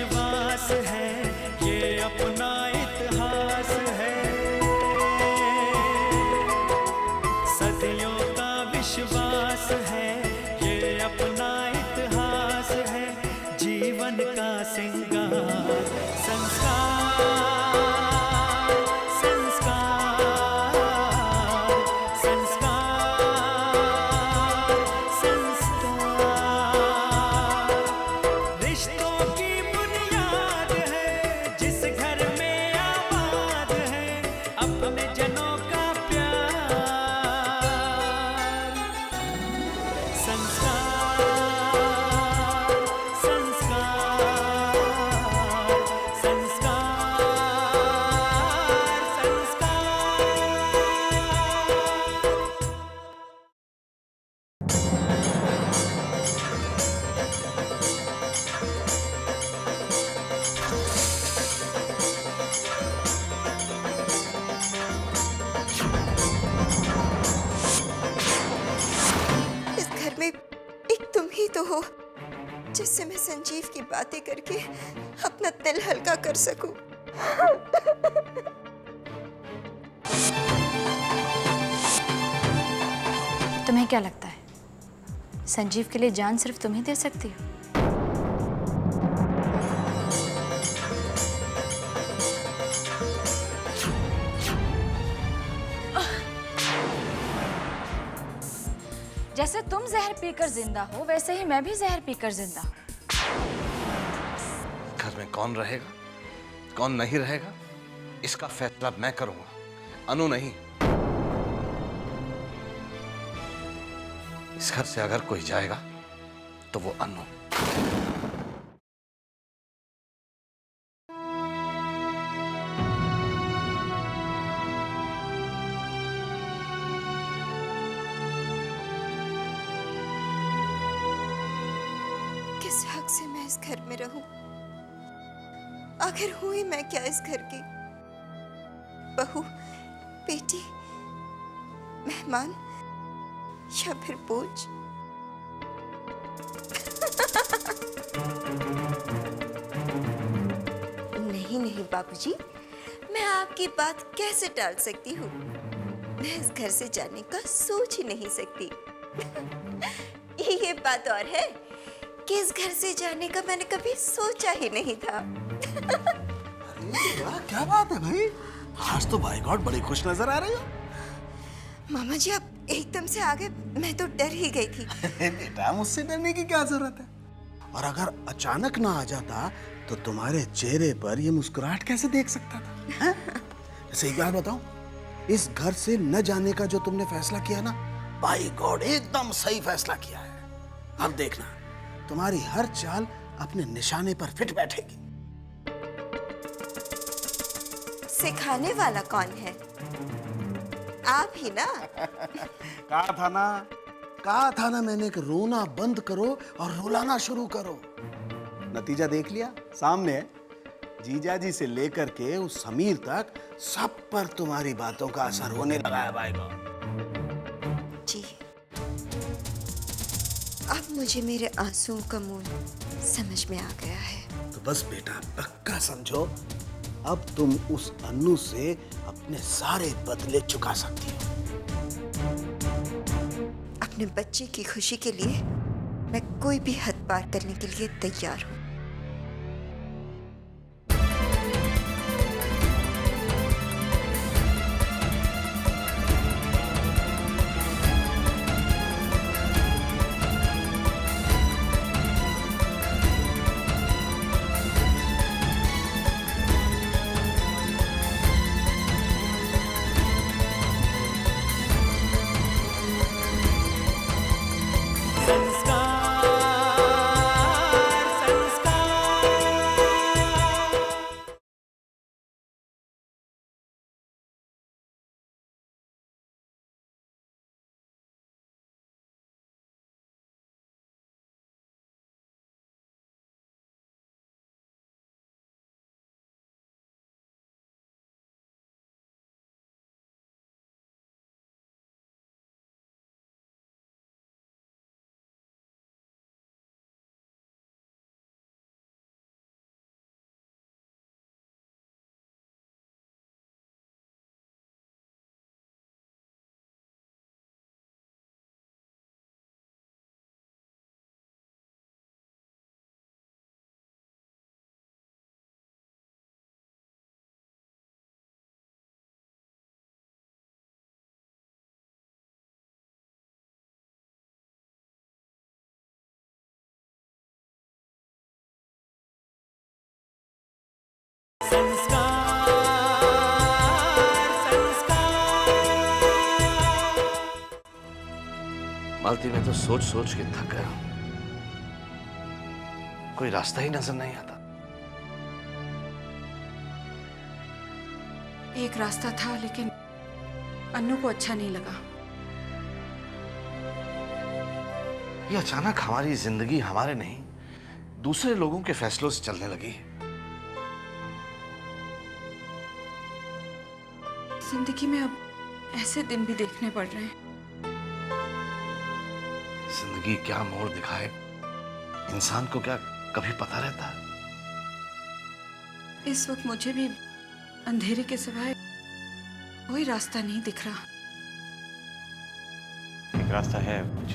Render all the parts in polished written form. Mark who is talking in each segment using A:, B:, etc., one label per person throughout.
A: विश्वास है, ये अपना इतिहास है। सदियों का विश्वास है, ये अपना इतिहास है। जीवन का सिंगार संस्कार, संस्कार, संस्कार, संस्कार। रिश्तों की बुनियाद है, जिस घर में आबाद है अपने जनों का प्यार। संस्कार, संस्कार, संस्कार,
B: इस घर में एक तुम ही तो हो जिससे मैं संजीव की बातें करके अपना दिल हल्का कर सकूं।
C: तुम्हें क्या लगता है संजीव के लिए जान सिर्फ तुम ही दे सकती हो? जैसे तुम जहर पीकर जिंदा हो, वैसे ही मैं भी जहर पीकर जिंदा हूं।
D: घर में कौन रहेगा, कौन नहीं रहेगा, इसका फैसला मैं करूंगा, अनु नहीं। इस घर से अगर कोई जाएगा तो वो अनु।
B: किस हक से मैं इस घर में रहूं? आखिर हुई मैं क्या इस घर की? बहू, बेटी, मेहमान या फिर बोझ? नहीं नहीं बाबूजी, मैं आपकी बात कैसे टाल सकती हूँ? मैं इस घर से जाने का सोच ही नहीं सकती। ये बात और है कि इस घर से जाने का मैंने कभी सोचा ही नहीं था।
E: अरे वाह, क्या बात है भाई, आज तो बाय गॉड बड़ी खुश नजर आ रही हो।
B: मामा जी आप एकदम से आ गए, मैं तो डर ही गई थी।
E: बेटा मुझसे डरने की क्या जरूरत है, और अगर अचानक ना आ जाता तो तुम्हारे चेहरे पर ये मुस्कुराहट कैसे देख सकता था, हैं? सही बात बताऊं, इस घर से न जाने का जो तुमने फैसला किया ना, बाय गॉड एकदम सही फैसला किया है। अब देखना तुम्हारी हर चाल अपने निशाने पर फिट बैठेगी।
B: सिखाने वाला कौन है? आप ही ना?
E: कहा था ना मैंने कि रोना बंद करो और रुलाना शुरू करो। नतीजा देख लिया, सामने है। जीजा जी से लेकर के उस समीर तक सब पर तुम्हारी बातों का असर होने लगा है भाई गॉड।
B: जी, अब मुझे मेरे आंसुओं का मूल समझ में आ गया है।
E: तो बस बेटा पक्का समझो, अब तुम उस अन्नू से अपने सारे बदले चुका सकती हो।
B: अपने बच्चे की खुशी के लिए मैं कोई भी हद पार करने के लिए तैयार हूँ।
A: संस्कार संस्कार।
D: मालती, मैं तो सोच सोच के थक गया। कोई रास्ता ही नजर नहीं आता।
F: एक रास्ता था, लेकिन अन्नू को अच्छा नहीं लगा।
D: ये अचानक हमारी जिंदगी हमारे नहीं, दूसरे लोगों के फैसलों से चलने लगी है।
F: जिंदगी में अब ऐसे दिन भी देखने पड़ रहे हैं।
D: जिंदगी क्या मोड़ दिखाए, इंसान को क्या कभी पता रहता है?
F: इस वक्त मुझे भी अंधेरे के सिवाय कोई रास्ता नहीं दिख रहा।
G: एक रास्ता है कुछ।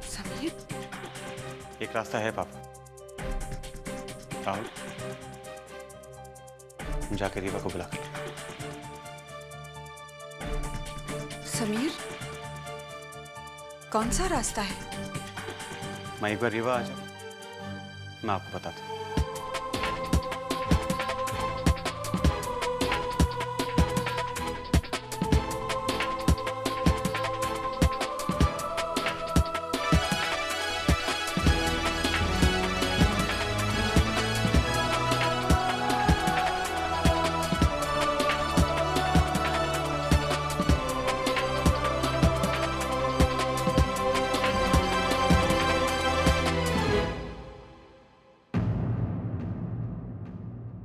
F: समीर,
G: एक रास्ता है पापा। राहुल, जाकर रीवा को बुला कर लो।
F: समीर, कौन सा रास्ता है?
G: मैं एक बार रीवा आ जाऊं, मैं आपको बताता हूँ।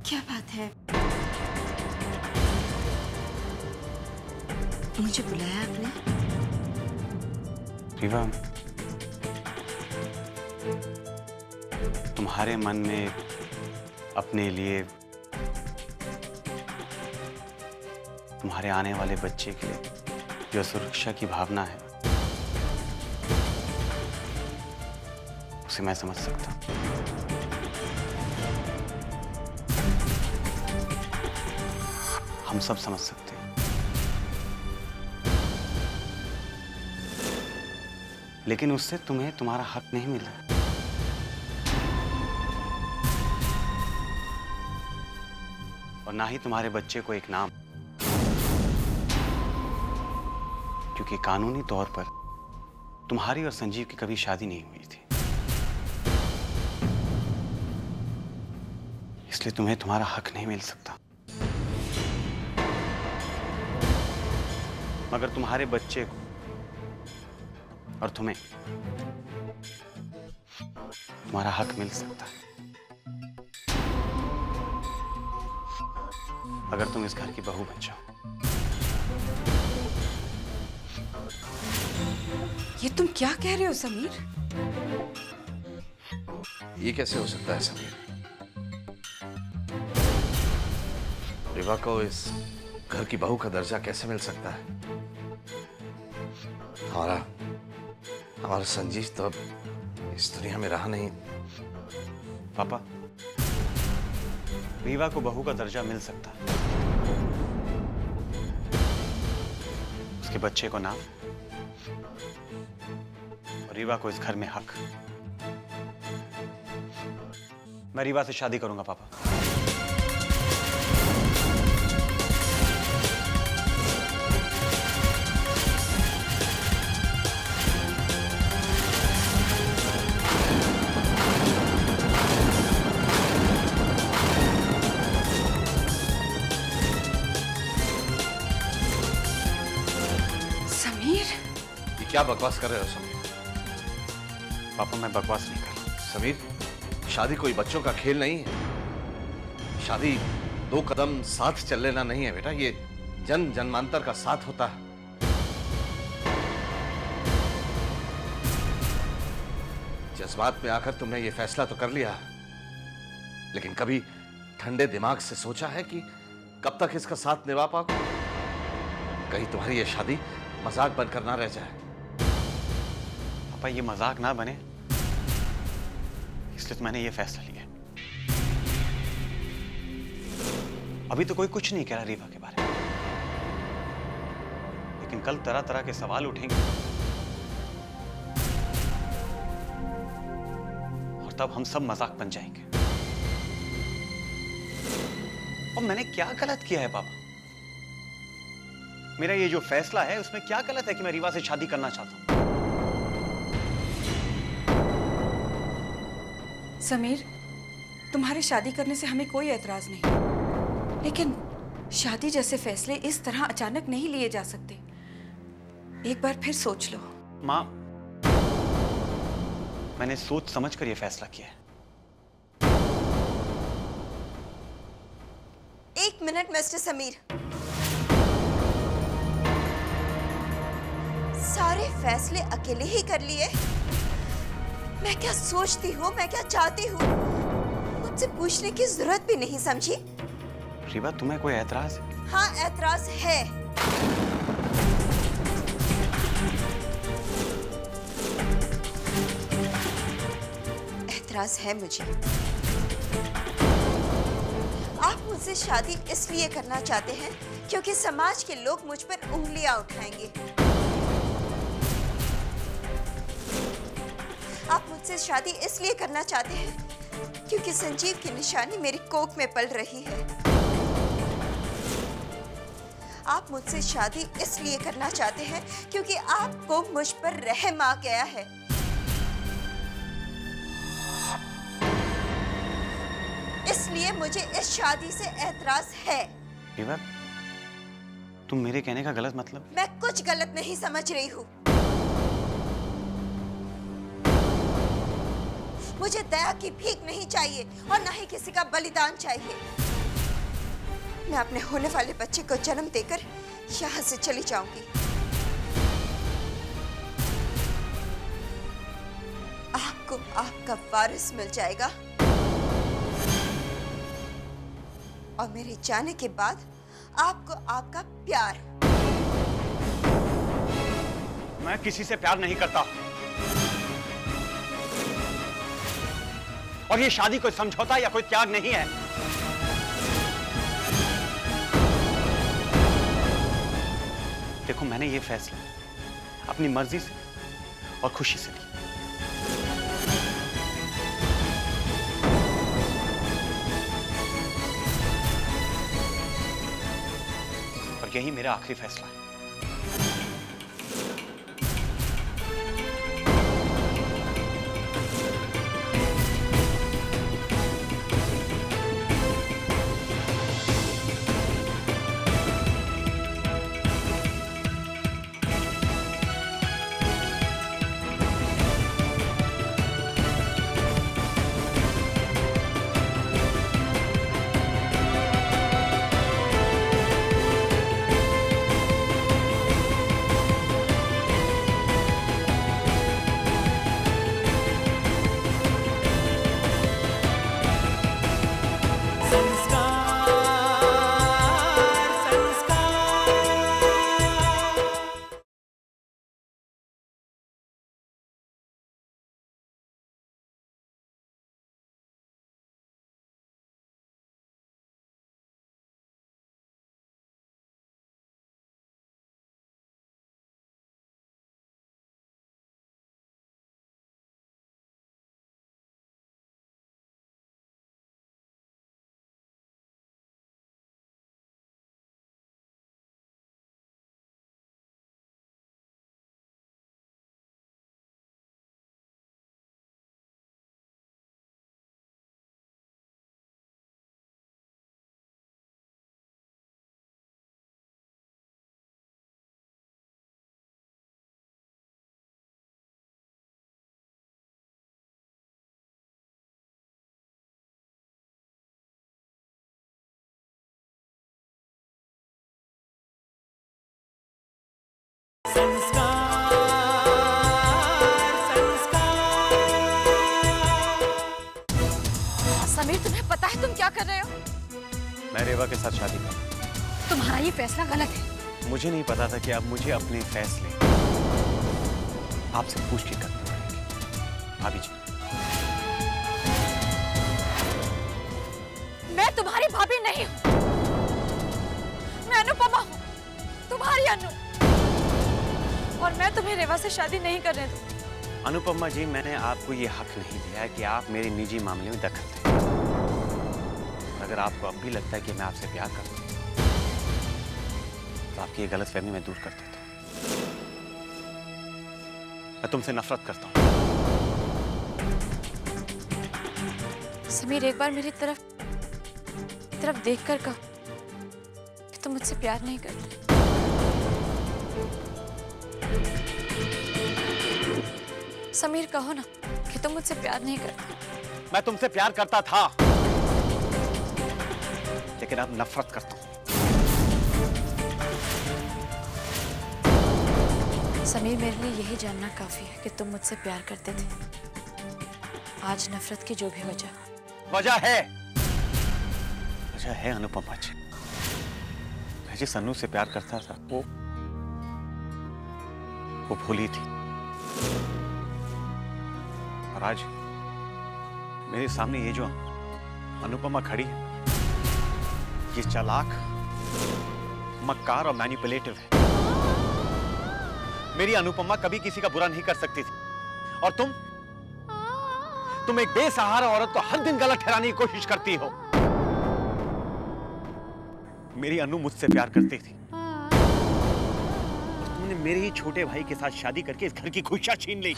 B: क्या बात है? मुझे बुलाया आपने?
G: रीवा, तुम्हारे मन में अपने लिए, तुम्हारे आने वाले बच्चे के लिए जो सुरक्षा की भावना है, उसे मैं समझ सकता हूं। हम सब समझ सकते हैं। लेकिन उससे तुम्हें तुम्हारा हक नहीं मिला। और ना ही तुम्हारे बच्चे को एक नाम, क्योंकि कानूनी तौर पर तुम्हारी और संजीव की कभी शादी नहीं हुई थी। इसलिए तुम्हें तुम्हारा हक नहीं मिल सकता। मगर तुम्हारे बच्चे को और तुम्हें तुम्हारा हक मिल सकता है, अगर तुम इस घर की बहू बन जाओ।
F: ये तुम क्या कह रहे हो समीर?
D: ये कैसे हो सकता है समीर? रीवा को इस घर की बहू का दर्जा कैसे मिल सकता है? हमारा संजीव तो अब इस दुनिया में रहा नहीं।
G: पापा, रीवा को बहू का दर्जा मिल सकता है। उसके बच्चे को नाम और रीवा को इस घर में हक। मैं रीवा से शादी करूंगा पापा।
D: क्या बकवास कर रहे हो समीर?
G: पापा, मैं बकवास नहीं कर रहा।
D: समीर, शादी कोई बच्चों का खेल नहीं है। शादी 2 कदम साथ चल लेना नहीं है बेटा, ये जन्म जन्मांतर का साथ होता है। जज्बात में आकर तुमने ये फैसला तो कर लिया, लेकिन कभी ठंडे दिमाग से सोचा है कि कब तक इसका साथ निभा पाओगे? कहीं तुम्हारी ये शादी मजाक बनकर ना रह जाए।
G: पापा, ये मजाक ना बने, इसलिए तो मैंने ये फैसला लिया। अभी तो कोई कुछ नहीं कह रहा रीवा के बारे में, लेकिन कल तरह तरह के सवाल उठेंगे और तब हम सब मजाक बन जाएंगे। और मैंने क्या गलत किया है पापा? मेरा ये जो फैसला है उसमें क्या गलत है कि मैं रीवा से शादी करना चाहता हूं?
F: समीर, तुम्हारे शादी करने से हमें कोई एतराज नहीं, लेकिन शादी जैसे फैसले इस तरह अचानक नहीं लिए जा सकते। एक बार फिर सोच लो।
G: मां, मैंने सोच समझकर यह फैसला किया है।
B: एक मिनट मिस्टर समीर, सारे फैसले अकेले ही कर लिए? मैं क्या सोचती हूँ, मैं क्या चाहती हूँ, मुझसे पूछने की जरूरत भी नहीं, समझी?
G: रीवा, तुम्हें कोई एतराज है?
B: हाँ, एतराज है। एतराज है मुझे। आप मुझसे शादी इसलिए करना चाहते हैं क्योंकि समाज के लोग मुझ पर उंगलियां उठाएंगे। आप मुझसे शादी इसलिए करना चाहते हैं क्योंकि संजीव की निशानी मेरी कोख में पल रही है। आप मुझसे शादी इसलिए करना चाहते हैं क्योंकि आपको मुझ पर रहम आ गया है। इसलिए मुझे इस शादी से एतराज है।
G: रीवा, तुम मेरे कहने का गलत मतलब?
B: मैं कुछ गलत नहीं समझ रही हूँ। मुझे दया की भीख नहीं चाहिए और ना ही किसी का बलिदान चाहिए। मैं अपने होने वाले बच्चे को जन्म देकर यहाँ से चली जाऊंगी। आपको आपका वारिस मिल जाएगा और मेरे जाने के बाद आपको आपका प्यार।
G: मैं किसी से प्यार नहीं करता और ये शादी कोई समझौता या कोई त्याग नहीं है। देखो, मैंने ये फैसला अपनी मर्जी से और खुशी से लिया। और यही मेरा आखिरी फैसला है।
C: समीर, तुम्हें पता है तुम क्या कर रहे हो?
G: मैं रेवा के साथ शादी करूं।
C: तुम्हारा ये फैसला गलत है।
G: मुझे नहीं पता था कि अब मुझे अपने फैसले आपसे पूछ के करने पड़ेंगे। भाभी जी,
C: मैं तुम्हारी भाभी नहीं हूं। मैं अनुपमा हूँ, तुम्हारी अनु, और मैं तुम्हें रेवा से शादी नहीं करने दूंगी।
G: अनुपमा जी, मैंने आपको ये हक नहीं दिया है कि आप मेरे निजी मामले में दखल दें। अगर आपको अब भी लगता है कि मैं आपसे प्यार करता हूं, तो आपकी ये गलतफहमी मैं दूर कर देता हूं। मैं तुमसे नफरत करता हूं।
C: समीर, एक बार मेरी तरफ देखकर कहो कि तुम मुझसे प्यार नहीं करते। समीर, कहो ना कि तुम मुझसे प्यार नहीं करते।
G: मैं तुमसे प्यार करता था, लेकिन अब नफरत करता हूं।
C: समीर, मेरे लिए यही जानना काफी है कि तुम मुझसे प्यार करते थे। आज नफरत की जो भी वजह
G: है अनुपमा जी। मैं जिस अनु से प्यार करता था वो भूली थी, और आज मेरे सामने ये जो अनुपमा खड़ी है, ये चालाक, मक्कार और मैनिपुलेटिव है। मेरी अनुपमा कभी किसी का बुरा नहीं कर सकती थी, और तुम एक बेसहारा औरत को हर दिन गलत ठहराने की कोशिश करती हो। मेरी अनु मुझसे प्यार करती थी, और तुमने मेरे ही छोटे भाई के साथ शादी करके इस घर की खुशियां छीन ली।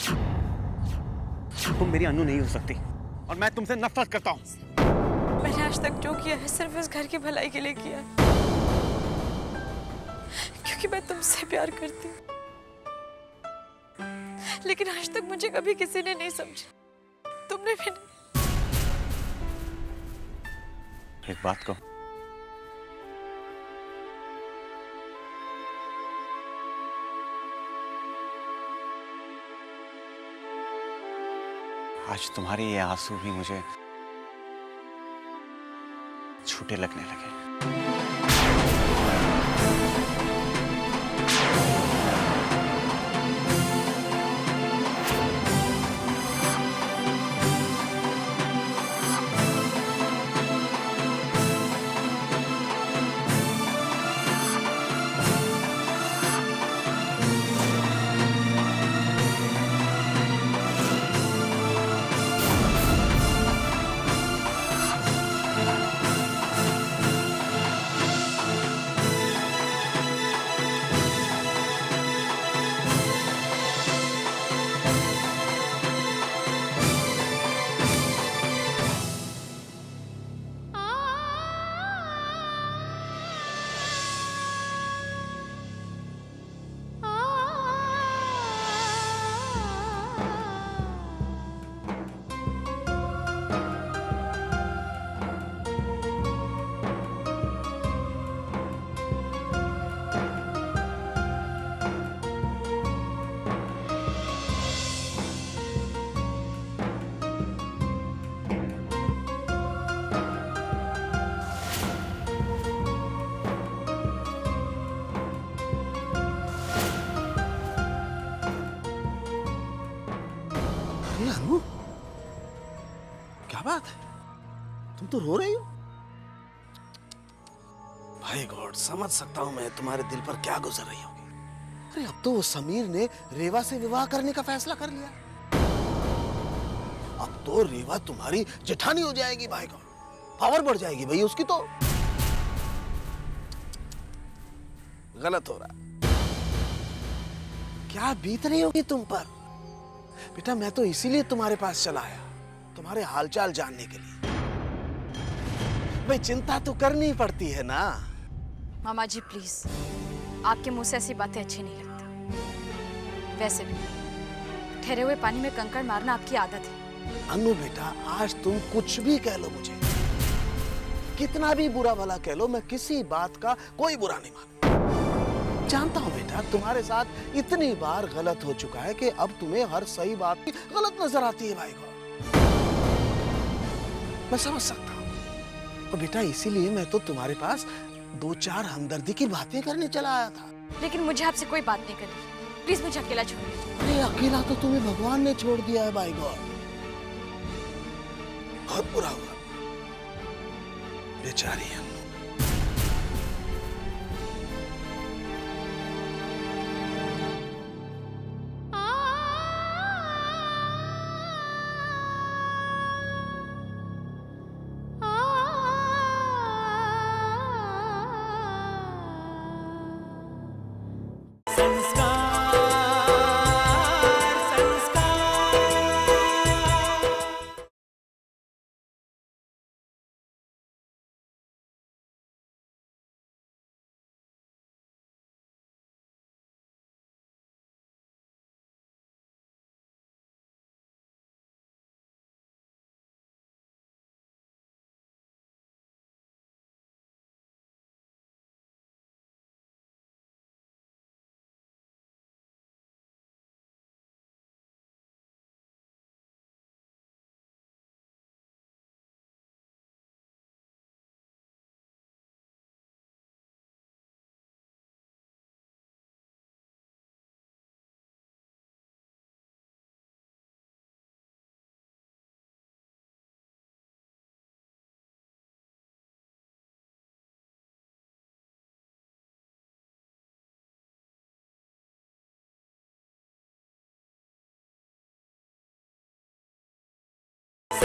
G: तुम मेरी अनु नहीं हो सकती, और मैं तुमसे नफरत करता हूं।
C: मैंने आज तक जो किया है सिर्फ इस घर की भलाई के लिए किया, क्योंकि मैं तुमसे प्यार करती हूँ। लेकिन आज तक मुझे कभी किसी ने नहीं समझा, तुमने भी नहीं।
G: एक बात कहूं, आज तुम्हारे ये आंसू भी मुझे छूटे लगने लगे।
E: अरे अनु, क्या बात है? तुम तो रो रही हो। भाई गॉड, समझ सकता हूं मैं तुम्हारे दिल पर क्या गुजर रही होगी। अरे अब तो वो समीर ने रेवा से विवाह करने का फैसला कर लिया। अब तो रेवा तुम्हारी जेठानी हो जाएगी। भाई गॉड, पावर बढ़ जाएगी भाई उसकी। तो गलत हो रहा। क्या बीत रही होगी तुम पर? बेटा, मैं तो इसीलिए तुम्हारे पास चला आया, तुम्हारे हालचाल जानने के लिए। भाई चिंता तो करनी पड़ती है ना।
C: मामा जी प्लीज, आपके मुंह से ऐसी बातें अच्छी नहीं लगती। वैसे भी ठहरे हुए पानी में कंकड़ मारना आपकी आदत है।
E: अनु बेटा, आज तुम कुछ भी कह लो, मुझे कितना भी बुरा भला कह लो, मैं किसी बात का कोई बुरा नहीं मानूं। जानता हूं बेटा, तुम्हारे साथ इतनी बार गलत हो चुका है कि अब तुम्हें हर सही बात की गलत नजर आती है। भाई को मैं समझ सकता हूं, और बेटा इसीलिए मैं तो तुम्हारे पास दो चार हमदर्दी की बातें करने चला आया था।
C: लेकिन मुझे आपसे कोई बात नहीं करनी, प्लीज मुझे अकेला छोड़िए।
E: अरे अकेला तो तुम्हें भगवान ने छोड़ दिया है। भाई गॉड, बहुत बुरा हुआ बेचारी है।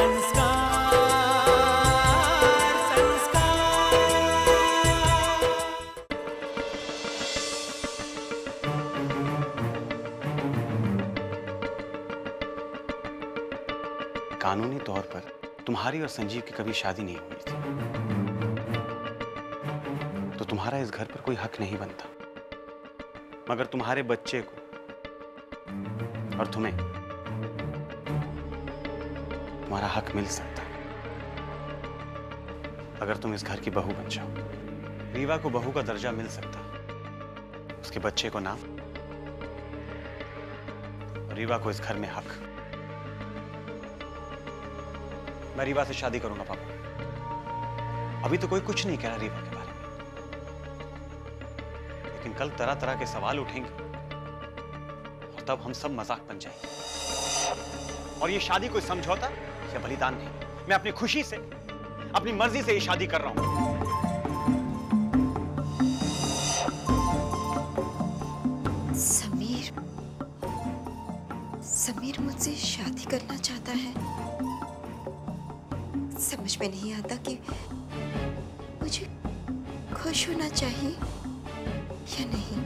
A: संस्कार संस्कार।
G: कानूनी तौर पर तुम्हारी और संजीव की कभी शादी नहीं हुई थी, तो तुम्हारा इस घर पर कोई हक नहीं बनता। मगर तुम्हारे बच्चे को और तुम्हें तुम्हारा हक मिल सकता है अगर तुम इस घर की बहू बन जाओ। रीवा को बहू का दर्जा मिल सकता है, उसके बच्चे को नाम, और रीवा को इस घर में हक। मैं रीवा से शादी करूंगा पापा। अभी तो कोई कुछ नहीं कह रहा रीवा के बारे में, लेकिन कल तरह तरह के सवाल उठेंगे और तब हम सब मजाक बन जाएंगे। और ये शादी कोई समझौता या बलिदान नहीं, मैं अपनी खुशी से, अपनी मर्जी से ये शादी कर रहा हूं।
B: समीर मुझसे शादी करना चाहता है। समझ में नहीं आता कि मुझे खुश होना चाहिए या नहीं।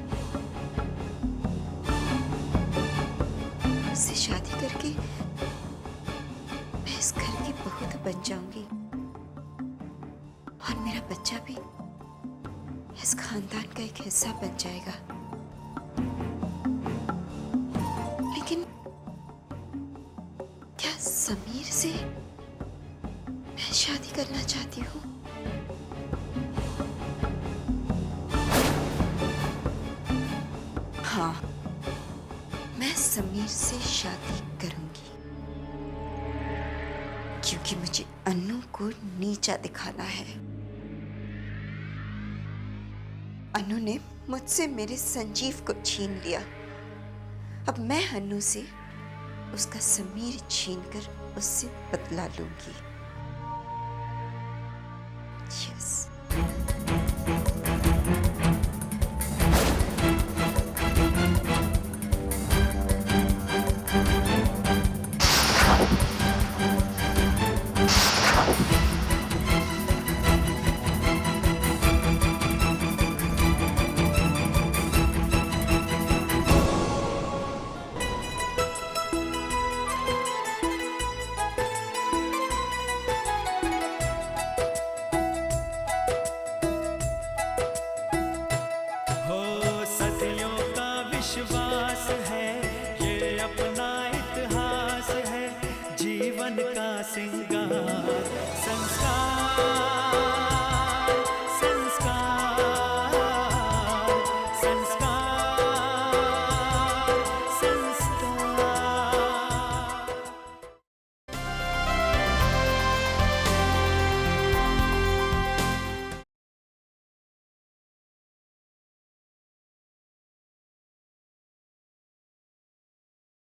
B: उससे शादी करके मैं इस घर की बहू तो बन जाऊंगी और मेरा बच्चा भी इस खानदान का एक हिस्सा बन जाएगा। लेकिन क्या समीर से मैं शादी करना चाहती हूँ? हाँ, मैं समीर से शादी करूंगी, क्योंकि मुझे अन्नू को नीचा दिखाना है। अन्नू ने मुझसे मेरे संजीव को छीन लिया। अब मैं अन्नू से उसका समीर छीनकर उससे बदला लूंगी।